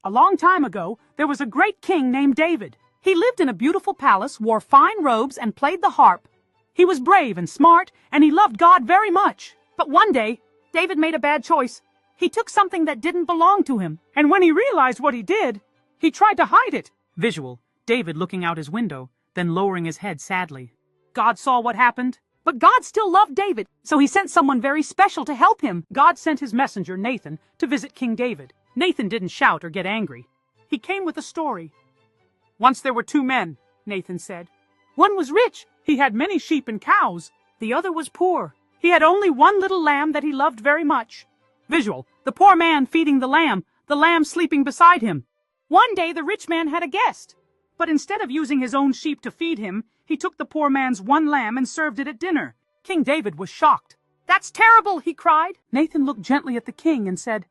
A long time ago, there was a great king named David. He lived in a beautiful palace, wore fine robes, and played the harp. He was brave and smart, and he loved God very much. But one day, David made a bad choice. He took something that didn't belong to him, and when he realized what he did, he tried to hide it. Visual: David looking out his window, then lowering his head sadly. God saw what happened, but God still loved David, so he sent someone very special to help him. God sent his messenger, Nathan, to visit King David. Nathan didn't shout or get angry. He came with a story. Once there were two men, Nathan said. One was rich. He had many sheep and cows. The other was poor. He had only one little lamb that he loved very much. Visual: the poor man feeding the lamb sleeping beside him. One day the rich man had a guest, but instead of using his own sheep to feed him, he took the poor man's one lamb and served it at dinner. King David was shocked. "That's terrible," he cried. Nathan looked gently at the king and said,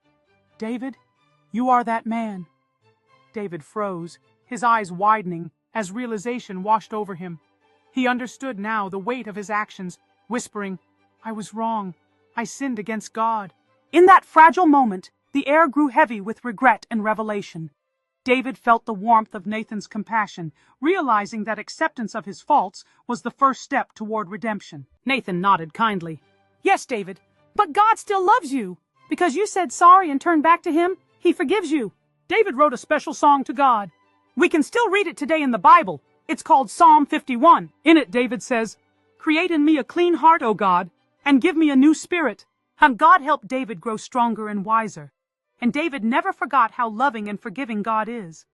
"David, you are that man." David froze, his eyes widening as realization washed over him. He understood now the weight of his actions, whispering, "I was wrong. I sinned against God." In that fragile moment, the air grew heavy with regret and revelation. David felt the warmth of Nathan's compassion, realizing that acceptance of his faults was the first step toward redemption. Nathan nodded kindly. "Yes, David, but God still loves you. Because you said sorry and turned back to him, he forgives you." David wrote a special song to God. We can still read it today in the Bible. It's called Psalm 51. In it, David says, "Create in me a clean heart, O God, and give me a new spirit." And God helped David grow stronger and wiser. And David never forgot how loving and forgiving God is.